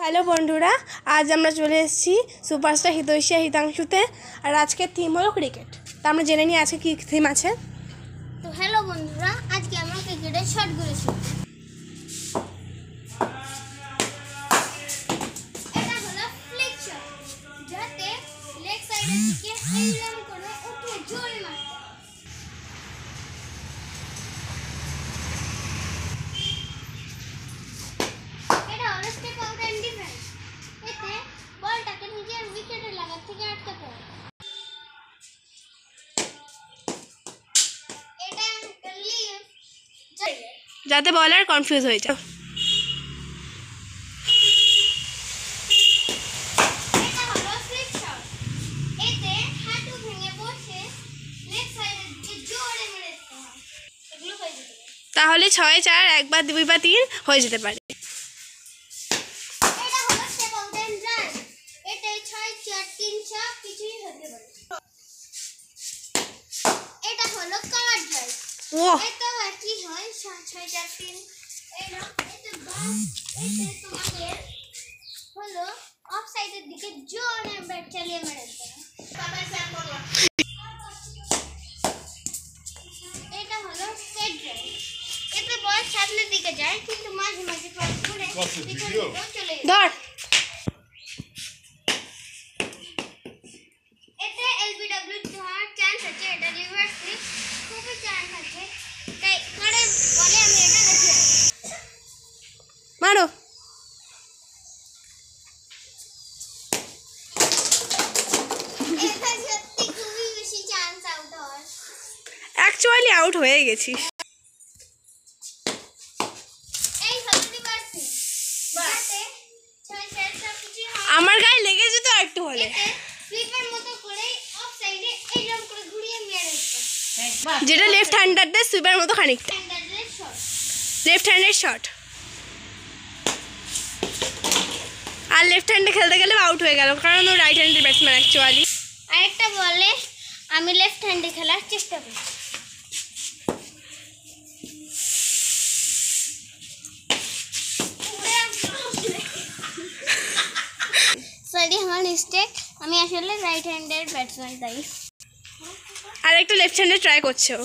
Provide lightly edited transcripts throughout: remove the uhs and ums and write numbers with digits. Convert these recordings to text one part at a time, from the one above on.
Hello বন্ধুরা, আজ আমরা চলে এসেছি সুপারস্টার হিতৈষী হিতাংশুতে। আর আজকের থিম হলো ক্রিকেট। তা আমরা জেনে নিই আজকে কী থিম আছে। তো হ্যালো বন্ধুরা, আজকে আমরা ক্রিকেটের শটগুলো শিখব। এটা হলো ফ্লিক শট, যাতে লেগ সাইডের দিকে এইরকম করে উঠে জোরে মারতে হয়। এটা হলো স্টেপ আউট এন্ড ডিফেন্স, এতে বলটাকে নিজের উইকেটের লাগা থেকে আটকাতে হয়। যাতে বলার কনফিউজ হয়ে যায়। এটা হলো ফ্লিক শট, এতে হাঁটু ভেঙে বসে লেগ সাইডের দিকে জোরে মেরে দিতে হয়। এগুলো হয়ে যেতে পারে। তাহলে 6-4, 1 বা 2 বা 3 হয়ে যেতে পারে। এটা হলো স্টেপ আউট এন্ড রান, এতে 6-4-3 কিছুই হতে পারে। এটা হলো কাভার ড্রাইভ, এটা কি হয় 6-4-3 এই না, এতে তোমাদের হলো অফ সাইডের দিকে জোরে ব্যাট চালিয়ে মেরে দিতে হয়। এটা হলো সেট ড্রাইভ, এতে বল সামনের দিকে যায় কিন্তু মাঝে মাঝে পাস করে পিছন দিকেও চলে যায়। ধর এতে এলবিডব্লিউ হওয়ার চান্স আছে, এটা রিভার্স স্লিপ খুবই চান্স আছে, তাই পরে বলে আমি এটা দেখিয়ে মারো। এটা সত্যি খুবই বেশি চান্স আউট হওয়ার। অ্যাকচুয়ালি আউট হয়ে গেছিস। এই হলো রিভার্স স্লিপ, যাতে 6-4 কিছু হয়। আমার গায়ে লেগে যেত একটু হলে। এতে স্লিপের মতো করে অফ সাইডে এইরকম করে ঘুরিয়ে মেরে দিতে হয়। যেটা লেফট হ্যান্ডারদের সুইপার মতো খানিকটা। স্ট্যান্ডার্ডের শট, লেফট হ্যান্ডের শট। আর লেফট হ্যান্ডে খেলতে গেলে আউট হয়ে গেল, কারণ ও রাইট হ্যান্ডের ব্যাটসম্যান অ্যাকচুয়ালি। আরেকটা বলে আমি লেফট হ্যান্ডে খেলার চেষ্টা করি। সরি, আমার মিস্টেক, আমি আসলে রাইট হ্যান্ডের ব্যাটসম্যান তাই। আর একটা লেফট হ্যান্ডে ট্রাই করছে ও,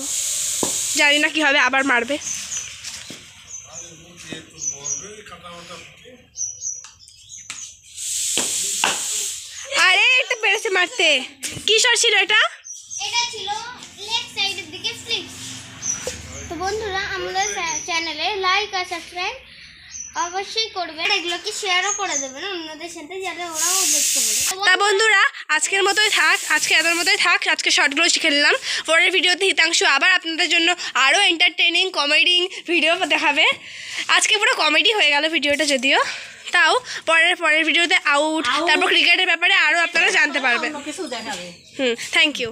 জানি না কি হবে, আবার মারবে। আরে এটা পেরেছে মারতে। কি শট ছিল এটা? এটা ছিল লেগ সাইডের দিকে ফ্লিক। তো বন্ধুরা, আমাদের চ্যানেলে লাইক আর সাবস্ক্রাইব অবশ্যই করবেন, এগুলোকে শেয়ারও করে দেবেন অন্যদের সাথে, যাতে ওরাও দেখতে পারে। তা বন্ধুরা, আজকের মতোই থাক, আজকে এদের মতোই থাক। আজকে শর্টগুলো শিখে নিলাম। পরের ভিডিওতে হিতাংশু আবার আপনাদের জন্য আরও এন্টারটেনিং কমেডি ভিডিও দেখাবে। আজকে পুরো কমেডি হয়ে গেল ভিডিওটা, যদিও তাও পরের ভিডিওতে আউট, তারপর ক্রিকেটের ব্যাপারে আরও আপনারা জানতে পারবেন। Thank you.